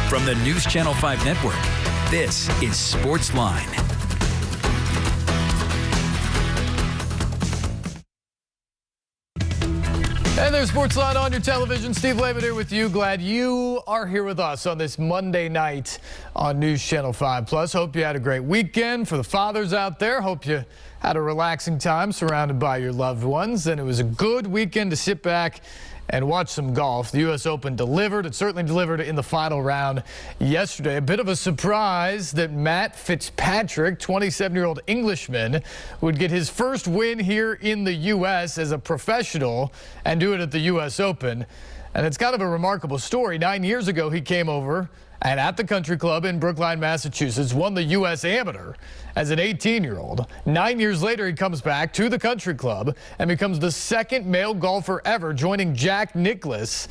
From the News Channel 5 Network, this is SportsLine. Hey there, SportsLine on your television. Steve Layman here with you. Glad you are here with us on this Monday night on News Channel 5 Plus. Hope you had a great weekend. For the fathers out there, hope you had a relaxing time surrounded by your loved ones. And it was a good weekend to sit back and watch some golf. The U.S. Open delivered. It certainly delivered in the final round yesterday. A bit of a surprise that Matt Fitzpatrick, 27-year-old Englishman, would get his first win here in the U.S. as a professional and do it at the U.S. Open. And it's kind of a remarkable story. 9 years ago, he came over and at the country club in Brookline, Massachusetts, won the U.S. Amateur as an 18-year-old. 9 years later, he comes back to the country club and becomes the second male golfer ever, joining Jack Nicklaus,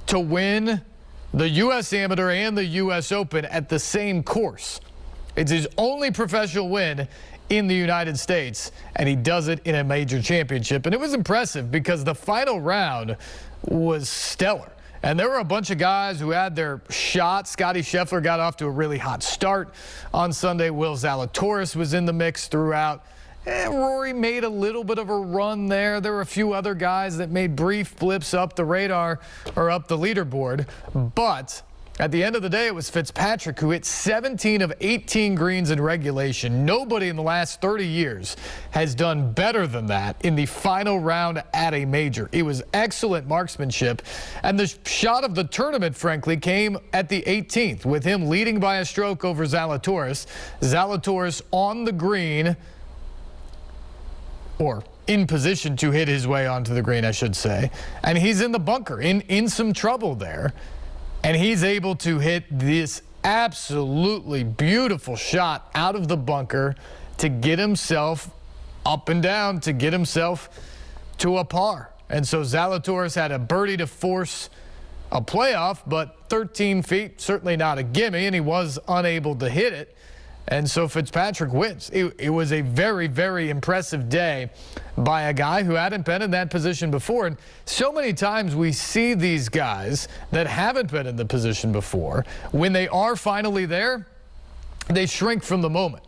to win the U.S. Amateur and the U.S. Open at the same course. It's his only professional win in the United States, and he does it in a major championship. And it was impressive because the final round was stellar. And there were a bunch of guys who had their shot. Scotty Scheffler got off to a really hot start on Sunday. Will Zalatoris was in the mix throughout. Rory made a little bit of a run there. There were a few other guys that made brief blips up the radar or up the leaderboard. But at the end of the day, it was Fitzpatrick who hit 17 of 18 greens in regulation. Nobody in the last 30 years has done better than that in the final round at a major. It was excellent marksmanship. And the shot of the tournament, frankly, came at the 18th with him leading by a stroke over Zalatoris. Zalatoris on the green, or in position to hit his way onto the green, I should say. And he's in the bunker, in some trouble there. And he's able to hit this absolutely beautiful shot out of the bunker to get himself up and down, to get himself to a par. And so Zalatoris had a birdie to force a playoff, but 13 feet, certainly not a gimme, and he was unable to hit it. And so Fitzpatrick wins. It was a very, very impressive day by a guy who hadn't been in that position before. And so many times we see these guys that haven't been in the position before. When they are finally there, they shrink from the moment.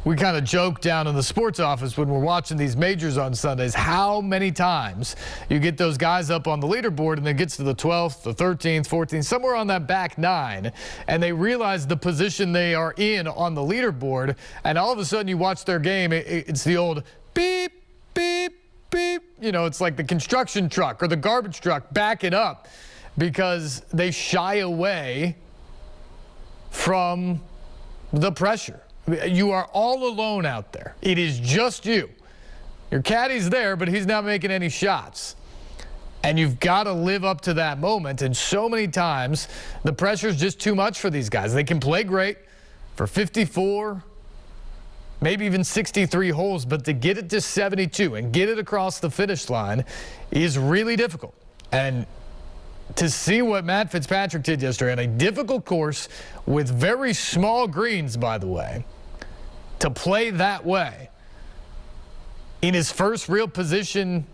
We kind of joke down in the sports office when we're watching these majors on Sundays how many times you get those guys up on the leaderboard and it gets to the 12th, the 13th, 14th, somewhere on that back nine, and they realize the position they are in on the leaderboard, and all of a sudden you watch their game, it's the old beep, beep, beep. You know, it's like the construction truck or the garbage truck backing up because they shy away from the pressure. You are all alone out there. It is just you. Your caddy's there, but he's not making any shots. And you've got to live up to that moment. And so many times, the pressure's just too much for these guys. They can play great for 54, maybe even 63 holes, but to get it to 72 and get it across the finish line is really difficult. And to see what Matt Fitzpatrick did yesterday on a difficult course with very small greens, by the way, to play that way in his first real position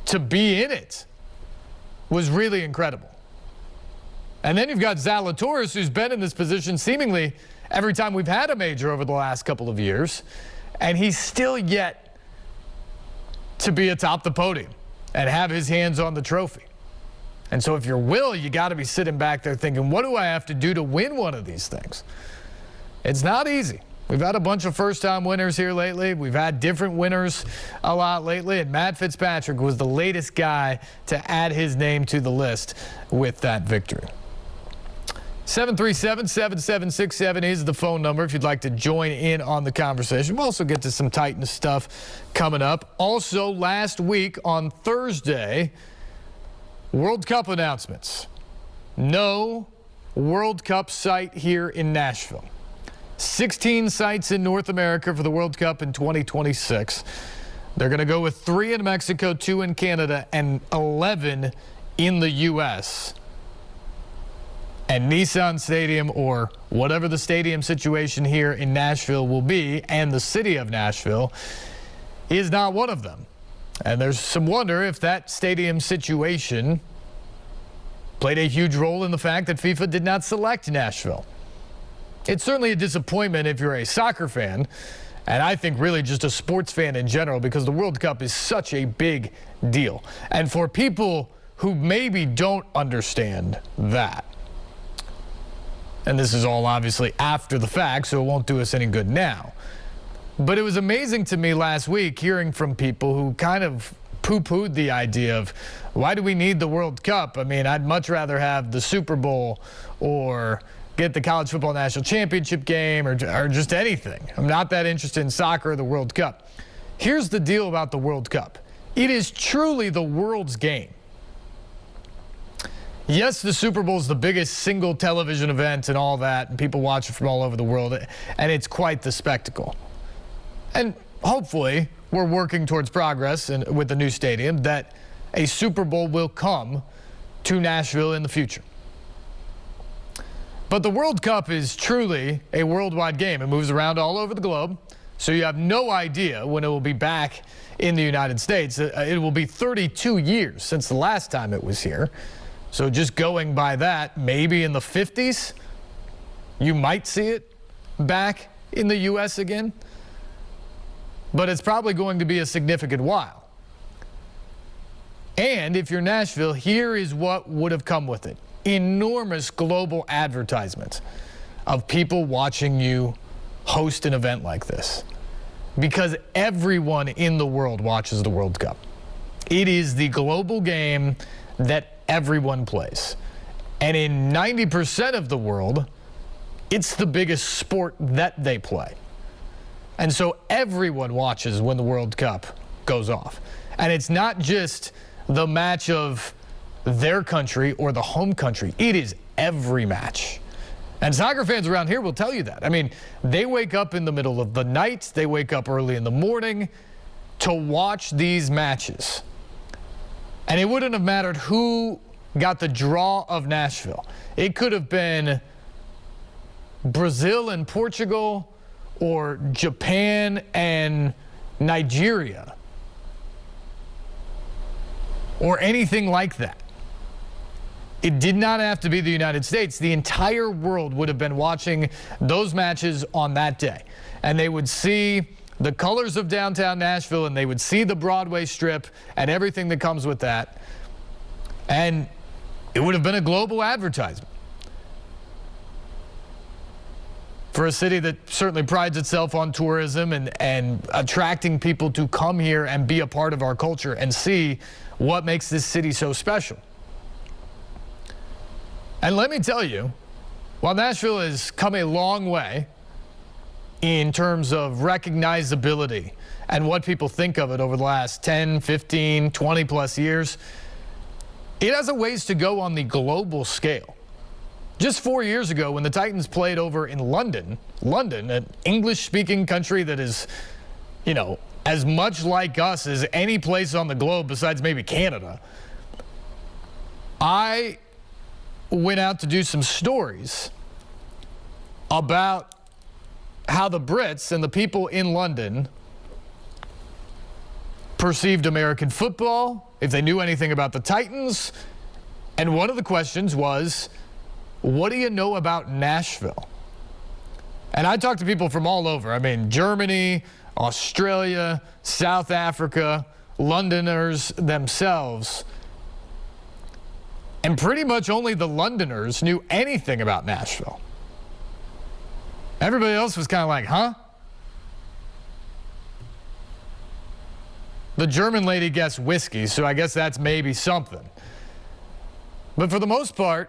to be in it was really incredible. And then you've got Zalatoris, who's been in this position seemingly every time we've had a major over the last couple of years, and he's still yet to be atop the podium and have his hands on the trophy. And so if you're Will, you got to be sitting back there thinking, what do I have to do to win one of these things? It's not easy. We've had a bunch of first-time winners here lately. We've had different winners a lot lately, and Matt Fitzpatrick was the latest guy to add his name to the list with that victory. 737-7767 is the phone number if you'd like to join in on the conversation. We'll also get to some Titans stuff coming up. Also, last week on Thursday, World Cup announcements. No World Cup site here in Nashville. 16 sites in North America for the World Cup in 2026. They're going to go with 3 in Mexico, 2 in Canada, and 11 in the U.S. And Nissan Stadium, or whatever the stadium situation here in Nashville will be, and the city of Nashville, is not one of them. And there's some wonder if that stadium situation played a huge role in the fact that FIFA did not select Nashville. It's certainly a disappointment if you're a soccer fan, and I think really just a sports fan in general, because the World Cup is such a big deal. And for people who maybe don't understand that, and this is all obviously after the fact, so it won't do us any good now, but it was amazing to me last week hearing from people who kind of poo-pooed the idea of, why do we need the World Cup? I mean, I'd much rather have the Super Bowl or get the college football national championship game or just anything. I'm not that interested in soccer or the World Cup. Here's the deal about the World Cup. It is truly the world's game. Yes, the Super Bowl is the biggest single television event and all that, and people watch it from all over the world, and it's quite the spectacle. And hopefully, we're working towards progress with the new stadium, that a Super Bowl will come to Nashville in the future. But the World Cup is truly a worldwide game. It moves around all over the globe, so you have no idea when it will be back in the United States. It will be 32 years since the last time it was here. So just going by that, maybe in the 50s, you might see it back in the U.S. again. But it's probably going to be a significant while. And if you're Nashville, here is what would have come with it. Enormous global advertisement of people watching you host an event like this. Because everyone in the world watches the World Cup. It is the global game that everyone plays. And in 90% of the world, it's the biggest sport that they play. And so everyone watches when the World Cup goes off. And it's not just the match of their country or the home country. It is every match. And soccer fans around here will tell you that. I mean, they wake up in the middle of the night. They wake up early in the morning to watch these matches. And it wouldn't have mattered who got the draw of Nashville. It could have been Brazil and Portugal, or Japan and Nigeria, or anything like that. It did not have to be the United States. The entire world would have been watching those matches on that day. And they would see the colors of downtown Nashville, and they would see the Broadway Strip and everything that comes with that. And it would have been a global advertisement for a city that certainly prides itself on tourism and attracting people to come here and be a part of our culture and see what makes this city so special. And let me tell you, while Nashville has come a long way in terms of recognizability and what people think of it over the last 10, 15, 20 plus years, it has a ways to go on the global scale. Just 4 years ago, when the Titans played over in London, an English-speaking country that is, you know, as much like us as any place on the globe besides maybe Canada, I went out to do some stories about how the Brits and the people in London perceived American football, if they knew anything about the Titans. And one of the questions was, what do you know about Nashville? And I talked to people from all over. I mean, Germany, Australia, South Africa, Londoners themselves. And pretty much only the Londoners knew anything about Nashville. Everybody else was kind of like, huh? The German lady guessed whiskey, so I guess that's maybe something. But for the most part,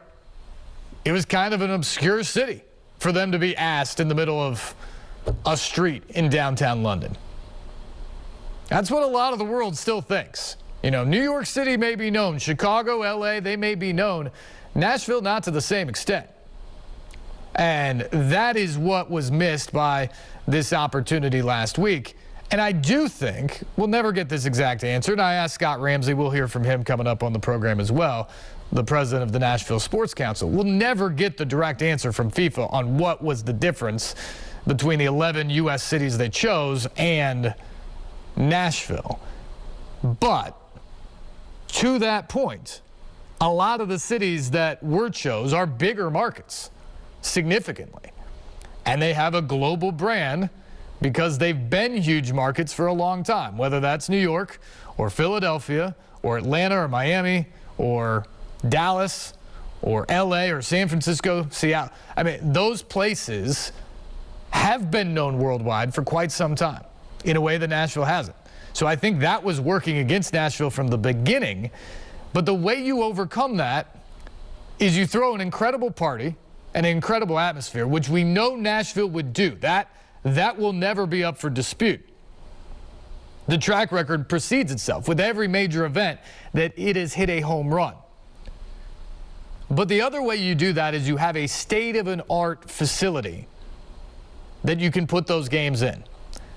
it was kind of an obscure city for them to be asked in the middle of a street in downtown London. That's what a lot of the world still thinks. You know, New York City may be known, Chicago, LA, they may be known. Nashville, not to the same extent. And that is what was missed by this opportunity last week. And I do think we'll never get this exact answer. And I asked Scott Ramsey, we'll hear from him coming up on the program as well, the president of the Nashville Sports Council. We'll never get the direct answer from FIFA on what was the difference between the 11 U.S. cities they chose and Nashville. But to that point, a lot of the cities that were chose are bigger markets, significantly. And they have a global brand because they've been huge markets for a long time, whether that's New York or Philadelphia or Atlanta or Miami or Dallas or LA or San Francisco, Seattle. I mean, those places have been known worldwide for quite some time in a way that Nashville hasn't. So I think that was working against Nashville from the beginning. But the way you overcome that is you throw an incredible party, an incredible atmosphere, which we know Nashville would do. That will never be up for dispute. The track record precedes itself with every major event that it has hit a home run. But the other way you do that is you have a state-of-the-art facility that you can put those games in.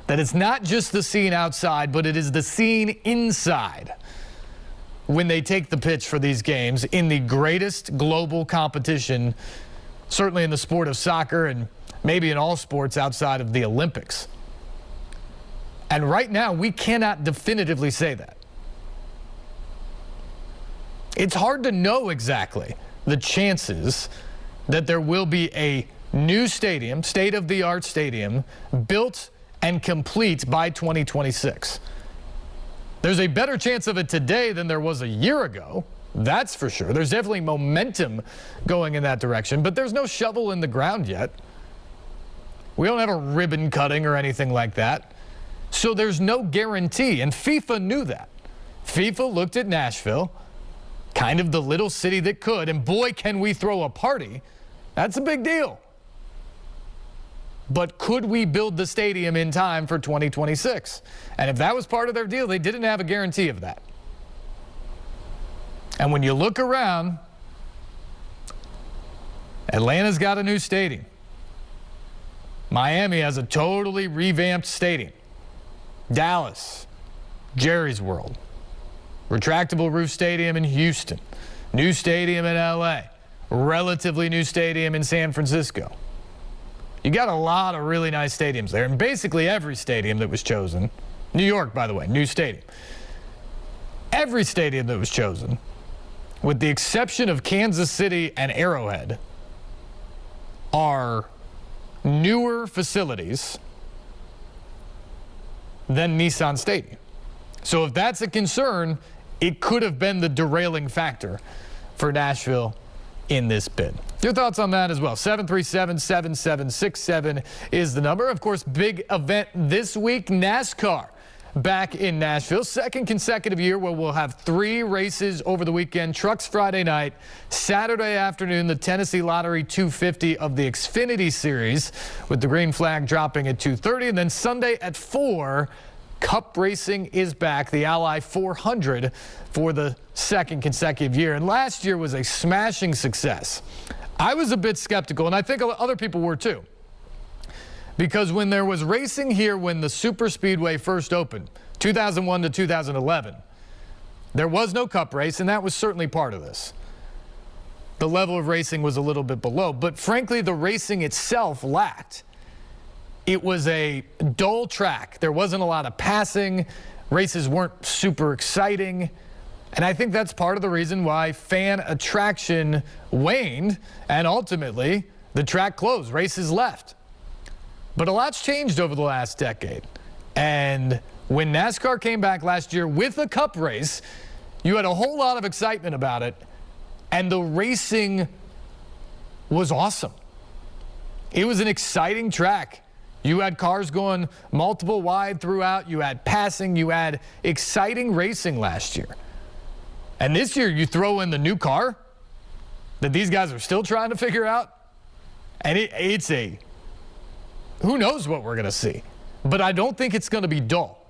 That it's not just the scene outside, but it is the scene inside when they take the pitch for these games in the greatest global competition, certainly in the sport of soccer and maybe in all sports outside of the Olympics. And right now, we cannot definitively say that. It's hard to know exactly the chances that there will be a new stadium, state-of-the-art stadium, built and complete by 2026. There's a better chance of it today than there was a year ago. That's for sure. There's definitely momentum going in that direction, but there's no shovel in the ground yet. We don't have a ribbon cutting or anything like that. So there's no guarantee, and FIFA knew that. FIFA looked at Nashville, kind of the little city that could, and boy, can we throw a party. That's a big deal. But could we build the stadium in time for 2026? And if that was part of their deal, they didn't have a guarantee of that. And when you look around, Atlanta's got a new stadium. Miami has a totally revamped stadium. Dallas, Jerry's World. Retractable roof stadium in Houston. New stadium in LA. Relatively new stadium in San Francisco. You got a lot of really nice stadiums there, and basically every stadium that was chosen, New York, by the way, new stadium. Every stadium that was chosen, with the exception of Kansas City and Arrowhead, are newer facilities than Nissan Stadium. So if that's a concern, it could have been the derailing factor for Nashville in this bid. Your thoughts on that as well. 737-7767 is the number. Of course, big event this week, NASCAR back in Nashville. Second consecutive year where we'll have 3 races over the weekend. Trucks Friday night, Saturday afternoon, the Tennessee Lottery 250 of the Xfinity Series with the green flag dropping at 2:30. And then Sunday at 4, Cup racing is back, the Ally 400 for the second consecutive year. And last year was a smashing success. I was a bit skeptical, and I think other people were too. Because when there was racing here when the Super Speedway first opened, 2001 to 2011, there was no Cup race, and that was certainly part of this. The level of racing was a little bit below, but frankly, the racing itself lacked. It was a dull track. There wasn't a lot of passing. Races weren't super exciting. And I think that's part of the reason why fan attraction waned, and ultimately the track closed. Races left. But a lot's changed over the last decade. And when NASCAR came back last year with a Cup race, you had a whole lot of excitement about it, and the racing was awesome. It was an exciting track. You had cars going multiple wide throughout. You had passing. You had exciting racing last year. And this year you throw in the new car that these guys are still trying to figure out. And it's who knows what we're going to see. But I don't think it's going to be dull.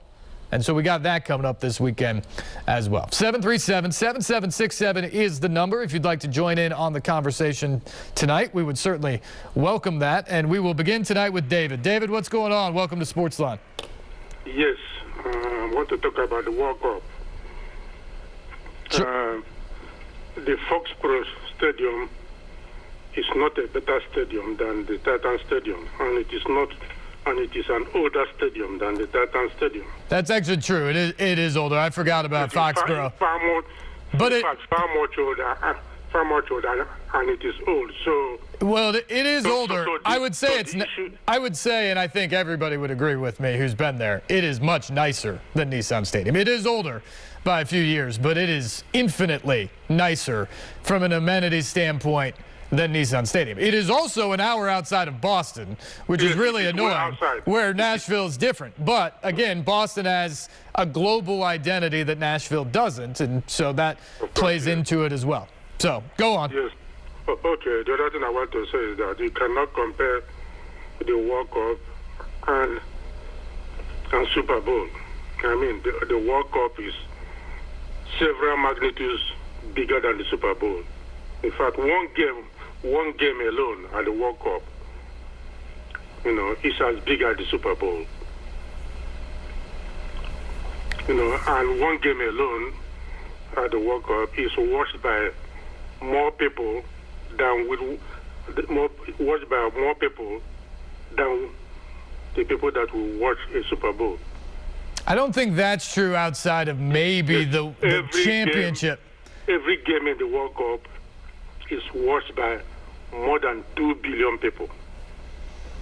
And so we got that coming up this weekend as well. 737-7767 is the number. If you'd like to join in on the conversation tonight, we would certainly welcome that. And we will begin tonight with David. David, what's going on? Welcome to SportsLine. Yes, I want to talk about the World Cup. Sure. The Foxborough Stadium is not a better stadium than the Titan Stadium, and it is an older stadium than the Titan Stadium. That's actually true. It is older. I forgot about Foxborough. But in fact, far much older, and it is old. So well, it is older. I would say issue, I would say, and I think everybody would agree with me who's been there, it is much nicer than Nissan Stadium. It is older by a few years, but it is infinitely nicer from an amenities standpoint than Nissan Stadium. It is also an hour outside of Boston, which is really annoying, where Nashville is different. But again, Boston has a global identity that Nashville doesn't, and so that plays into it as well. So, go on. Yes. Okay, the other thing I want to say is that you cannot compare the World Cup and Super Bowl. I mean, the World Cup is several magnitudes bigger than the Super Bowl. In fact, one game alone at the World Cup, is as big as the Super Bowl. And one game alone at the World Cup is watched by more people than more people than the people that will watch a Super Bowl. I don't think that's true outside of maybe the championship. Every game in the World Cup is watched by more than 2 billion people.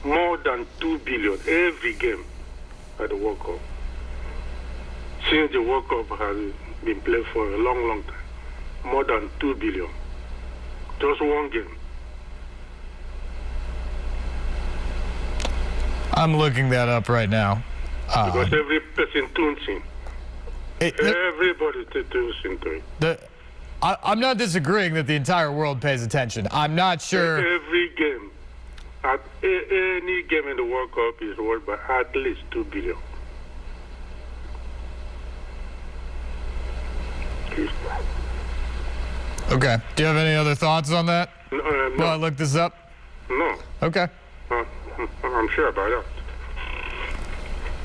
More than 2 billion every game at the World Cup. Since the World Cup has been played for a long, long time, more than 2 billion. Just one game. I'm looking that up right now. Because every person tunes in. Everybody tunes into it. I'm not disagreeing that the entire world pays attention. I'm not sure. Every game, any game in the World Cup is worth by at least 2 billion. Okay. Do you have any other thoughts on that? No. Will I look this up? No. Okay. I'm sure about that.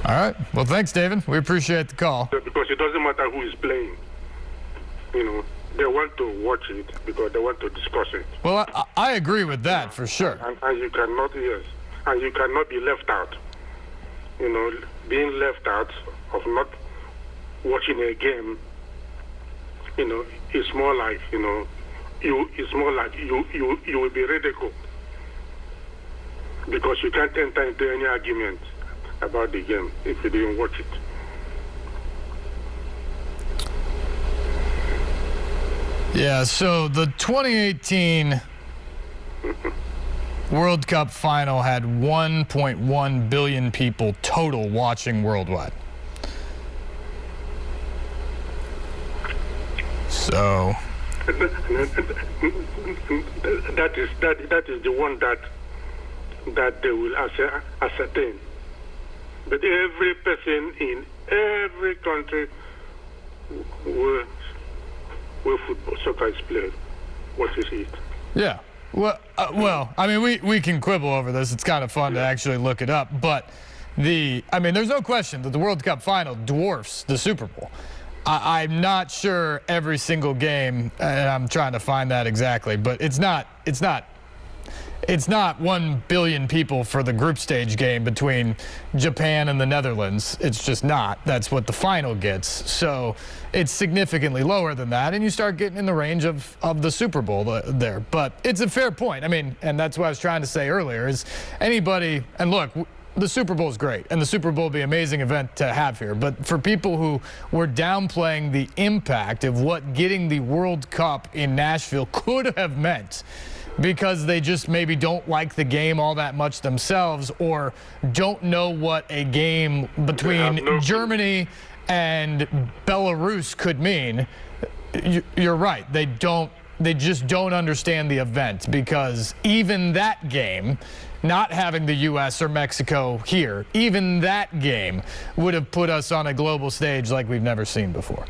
All right. Well, thanks, David. We appreciate the call. Because it doesn't matter who is playing. They want to watch it because they want to discuss it. Well, I agree with that for sure. And you cannot, yes. And you cannot be left out. Being left out of not watching a game, it's more like, it's more like you will be ridiculed because you can't enter into any argument about the game if you didn't watch it. Yeah, so the 2018 World Cup final had 1.1 billion people total watching worldwide. So that is the one that they will ascertain. But every person in every country where football, soccer is played, what is it? Yeah. Well, I mean, we can quibble over this. It's kind of fun to actually look it up. But there's no question that the World Cup final dwarfs the Super Bowl. I'm not sure every single game, and I'm trying to find that exactly, but it's not 1 billion people for the group stage game between Japan and the Netherlands. It's just not. That's what the final gets. So it's significantly lower than that, and you start getting in the range of the Super Bowl there. But it's a fair point. I mean, and that's what I was trying to say earlier, is anybody, and look, the Super Bowl is great, and the Super Bowl will be an amazing event to have here. But for people who were downplaying the impact of what getting the World Cup in Nashville could have meant, because they just maybe don't like the game all that much themselves, or don't know what a game between Germany and Belarus could mean, you're right. They just don't understand the event, because even that game, not having the U.S. or Mexico here, even that game would have put us on a global stage like we've never seen before.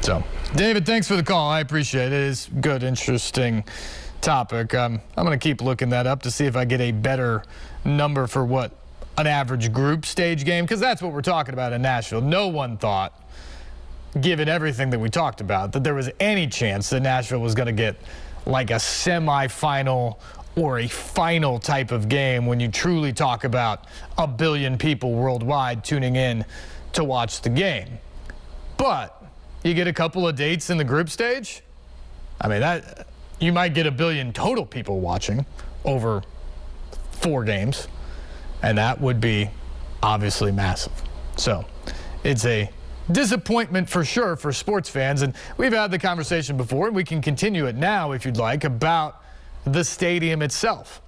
So, David, thanks for the call. I appreciate it. It's a good, interesting topic. I'm going to keep looking that up to see if I get a better number for what an average group stage game, because that's what we're talking about in Nashville. No one thought, given everything that we talked about, that there was any chance that Nashville was going to get like a semifinal or a final type of game when you truly talk about 1 billion people worldwide tuning in to watch the game. But You get a couple of dates in the group stage. I mean, that you might get 1 billion total people watching over 4 games, and that would be obviously massive. So it's a disappointment for sure for sports fans, and we've had the conversation before, and we can continue it now if you'd like, about the stadium itself.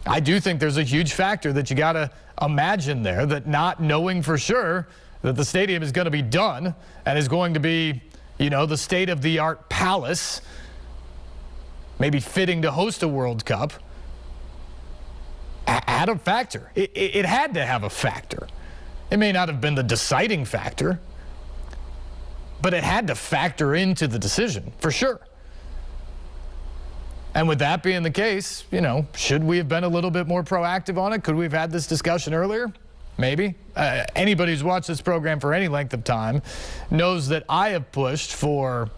I do think there's a huge factor that you got to imagine there, that not knowing for sure that the stadium is going to be done and is going to be, the state-of-the-art palace, maybe fitting to host a World Cup, had a factor. It had to have a factor. It may not have been the deciding factor, but it had to factor into the decision, for sure. And with that being the case, should we have been a little bit more proactive on it? Could we have had this discussion earlier? Maybe. Anybody who's watched this program for any length of time knows that I have pushed for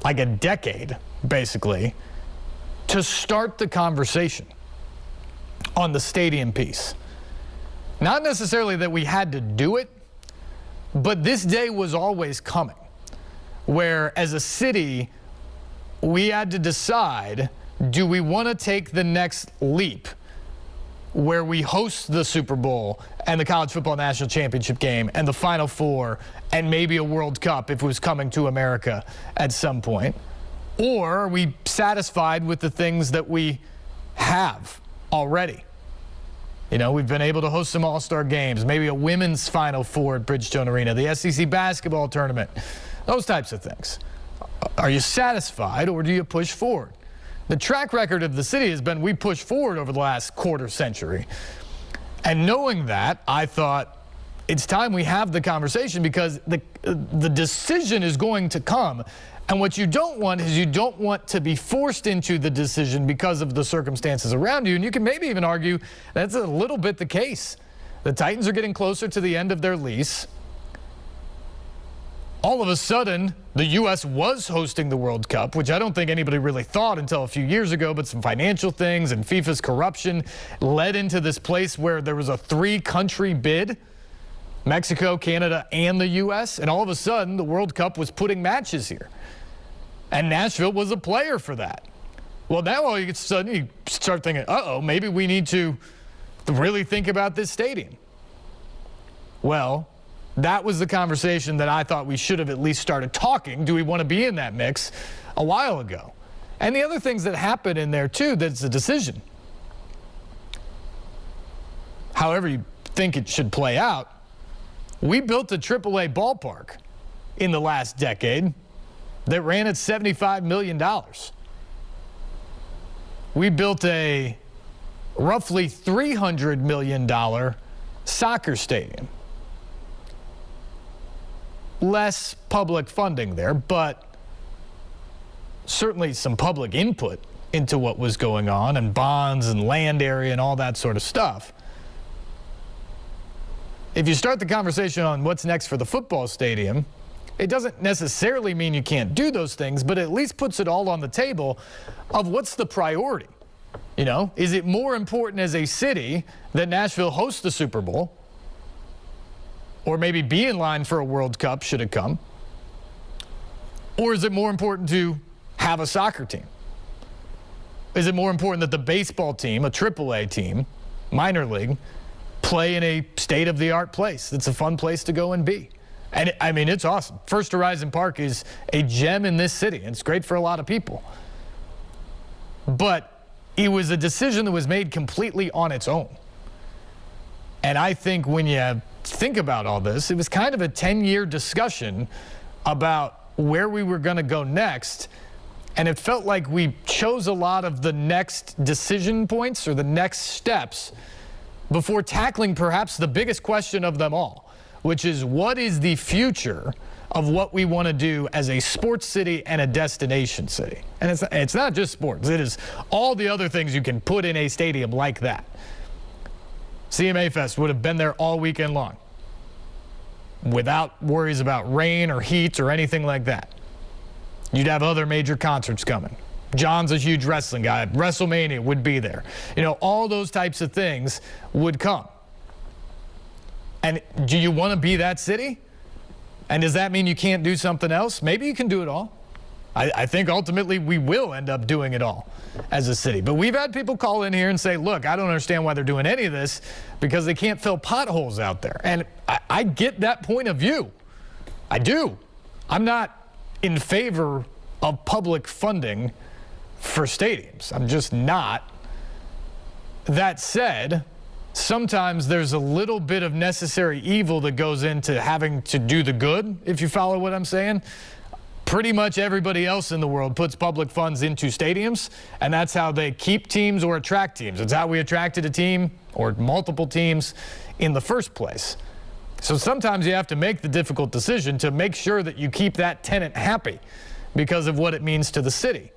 like a decade, basically, to start the conversation on the stadium piece. Not necessarily that we had to do it, but this day was always coming, where as a city, we had to decide, do we want to take the next leap where we host the Super Bowl and the College Football National Championship game and the Final Four and maybe a World Cup if it was coming to America at some point? Or are we satisfied with the things that we have already? We've been able to host some all-star games, maybe a women's Final Four at Bridgestone Arena, the SEC basketball tournament, those types of things. Are you satisfied, or do you push forward? The track record of the city has been we push forward over the last quarter century. And knowing that, I thought it's time we have the conversation, because the decision is going to come. And what you don't want is you don't want to be forced into the decision because of the circumstances around you. And you can maybe even argue that's a little bit the case. The Titans are getting closer to the end of their lease. All of a sudden, the U.S. was hosting the World Cup, which I don't think anybody really thought until a few years ago, but some financial things and FIFA's corruption led into this place where there was a 3-country bid, Mexico, Canada, and the U.S., and all of a sudden, the World Cup was putting matches here. And Nashville was a player for that. Well, now all you suddenly start thinking, maybe we need to really think about this stadium. Well, that was the conversation that I thought we should have at least started talking. Do we want to be in that mix a while ago? And the other things that happen in there, too, that's a decision. However you think it should play out, we built a AAA ballpark in the last decade that ran at $75 million. We built a roughly $300 million soccer stadium. Less public funding there, but certainly some public input into what was going on, and bonds and land area and all that sort of stuff. If you start the conversation on what's next for the football stadium, it doesn't necessarily mean you can't do those things, but it at least puts it all on the table of what's the priority. Is it more important as a city that Nashville hosts the Super Bowl, or maybe be in line for a World Cup should it come? Or is it more important to have a soccer team? Is it more important that the baseball team, a AAA team, minor league, play in a state-of-the-art place that's a fun place to go and be? And it's awesome. First Horizon Park is a gem in this city, and it's great for a lot of people. But it was a decision that was made completely on its own. And I think when you think about all this, it was kind of a 10-year discussion about where we were going to go next. And it felt like we chose a lot of the next decision points or the next steps before tackling perhaps the biggest question of them all, which is, what is the future of what we want to do as a sports city and a destination city? And it's not just sports. It is all the other things you can put in a stadium like that. CMA Fest would have been there all weekend long without worries about rain or heat or anything like that. You'd have other major concerts coming. John's a huge wrestling guy. WrestleMania would be there. All those types of things would come. And do you want to be that city? And does that mean you can't do something else? Maybe you can do it all. I think ultimately we will end up doing it all as a city. But we've had people call in here and say, look, I don't understand why they're doing any of this because they can't fill potholes out there. And I get that point of view. I do. I'm not in favor of public funding for stadiums. I'm just not. That said, sometimes there's a little bit of necessary evil that goes into having to do the good, if you follow what I'm saying. Pretty much everybody else in the world puts public funds into stadiums, and that's how they keep teams or attract teams. It's how we attracted a team or multiple teams in the first place. So sometimes you have to make the difficult decision to make sure that you keep that tenant happy because of what it means to the city.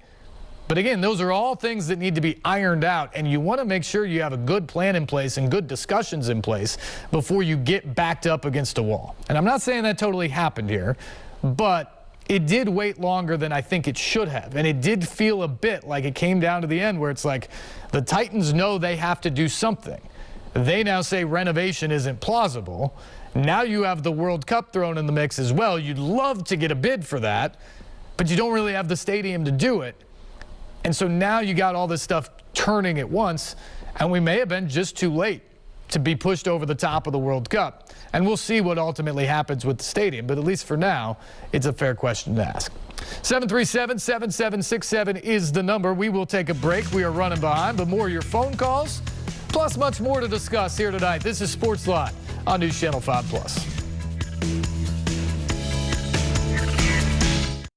But again, those are all things that need to be ironed out, and you want to make sure you have a good plan in place and good discussions in place before you get backed up against a wall. And I'm not saying that totally happened here, but it did wait longer than I think it should have. And it did feel a bit like it came down to the end where it's like the Titans know they have to do something. They now say renovation isn't plausible. Now you have the World Cup thrown in the mix as well. You'd love to get a bid for that, but you don't really have the stadium to do it. And so now you got all this stuff turning at once, and we may have been just too late to be pushed over the top of the World Cup. And we'll see what ultimately happens with the stadium, but at least for now, it's a fair question to ask. 737-7767 is the number. We will take a break. We are running behind, but more of your phone calls, plus much more to discuss here tonight. This is SportsLine on News Channel 5+.